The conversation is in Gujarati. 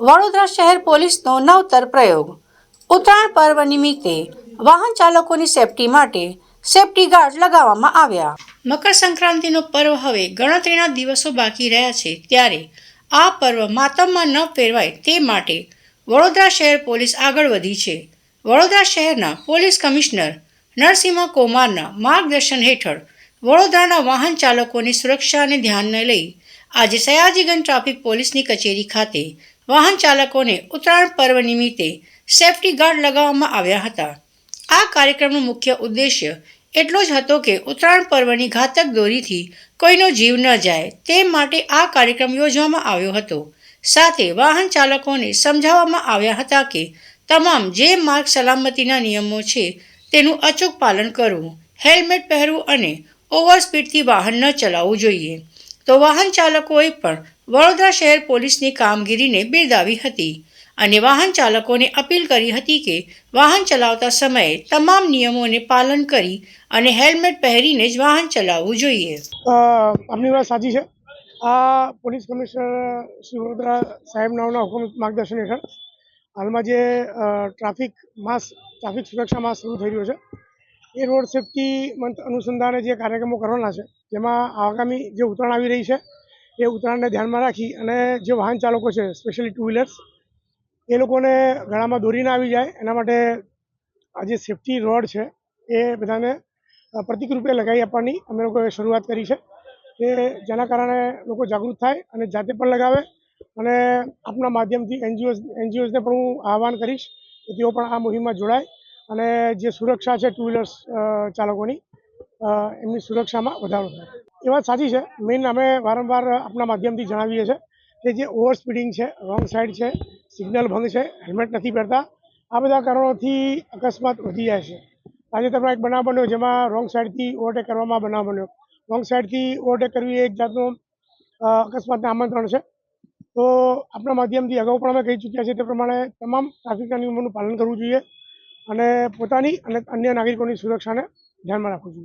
વડોદરા શહેર પોલીસનો નવતર પ્રયોગ. ઉત્તરાયણ પર્વ નિમિત્તે વાહન ચાલકોની સેફટી માટે સેફટી ગાર્ડ લગાવવામાં આવ્યા. મકર સંક્રાંતિનો પર્વ હવે ગણતરીના દિવસો બાકી રહ્યા છે, ત્યારે આ પર્વ માતમમાં ન ફેરવાય તે માટે વડોદરા શહેર પોલીસ આગળ વધી છે. વડોદરા શહેરના પોલીસ કમિશનર નરસિંહ કુમારના માર્ગદર્શન હેઠળ વડોદરાના વાહન ચાલકોની સુરક્ષાને ધ્યાને લઈ આજે સયાજીગંજ ટ્રાફિક પોલીસની કચેરી ખાતે વાહન ચાલકોને ઉત્તરાયણ પર્વ નિમિત્તે સેફટી ગાર્ડ લગાવવામાં આવ્યા હતા. આ કાર્યક્રમનો મુખ્ય ઉદ્દેશ્ય એટલો જ હતો કે ઉત્તરાયણ પર્વની ઘાતક દોરીથી કોઈનો જીવ ન જાય તે માટે આ કાર્યક્રમ યોજવામાં આવ્યો હતો. સાથે વાહન ચાલકોને સમજાવવામાં આવ્યા હતા કે તમામ જે માર્ગ સલામતીના નિયમો છે તેનું અચૂક પાલન કરવું, હેલ્મેટ પહેરવું અને ઓવર સ્પીડથી વાહન ન ચલાવવું જોઈએ. તો વાહન ચાલકોએ પણ વડોદરા શહેર પોલીસની કામગીરીને બિરદાવી હતી અને વાહન ચાલકોને અપીલ કરી હતી કે વાહન ચલાવતા સમયે તમામ નિયમોને પાલન કરી અને હેલ્મેટ પહેરીને જ વાહન ચલાવવું જોઈએ. આપની વાત સાચી છે. આ પોલીસ કમિશનર શ્રી વડોદરા સાહેબના હુકમ માર્ગદર્શન હેઠળ હાલમાં જે ટ્રાફિક સુરક્ષા માસ શરૂ થઈ રહ્યો છે એ રોડ સેફટી મંથ અનુસંધાને જે કાર્યક્રમો કરવાના છે, જેમાં આગામી જે ઉત્તરાયણ આવી રહી છે એ ઉત્તરાયણને ધ્યાનમાં રાખી અને જે વાહન ચાલકો છે, સ્પેશિયલી ટુ વ્હીલર્સ, એ લોકોને ગળામાં દોરી ના આવી જાય એના માટે આ જે સેફટી રોડ છે એ બધાને પ્રતિક રૂપે લગાવી આપવાની અમે લોકોએ શરૂઆત કરી છે, કે જેના કારણે લોકો જાગૃત થાય અને જાતે પણ લગાવે. અને આપના માધ્યમથી એનજીઓઝને પણ હું આહ્વાન કરીશ કે તેઓ પણ આ મુહિમમાં જોડાય અને જે સુરક્ષા છે ટુ વ્હીલર્સ ચાલકોની, એમની સુરક્ષામાં વધારો થાય. એ વાત સાચી છે. મેઇન અમે વારંવાર આપના માધ્યમથી જણાવીએ છીએ કે જે ઓવર સ્પીડિંગ છે, રોંગ સાઈડ છે, સિગ્નલ ભંગ છે, હેલ્મેટ નથી પહેરતા, આ બધા કારણોથી અકસ્માત વધી જાય છે. તાજેતરમાં એક બનાવ બન્યો જેમાં રોંગ સાઈડથી ઓવરટેક કરવામાં બનાવ બન્યો. રોંગ સાઈડથી ઓવરટેક કરવી એક જાતનું અકસ્માતને આમંત્રણ છે. તો આપણા માધ્યમથી અગાઉ પણ અમે કહી ચૂક્યા છીએ તે પ્રમાણે તમામ ટ્રાફિકના નિયમોનું પાલન કરવું જોઈએ અને પોતાની અને અન્ય નાગરિકોની સુરક્ષાને ધ્યાનમાં રાખવું જોઈએ.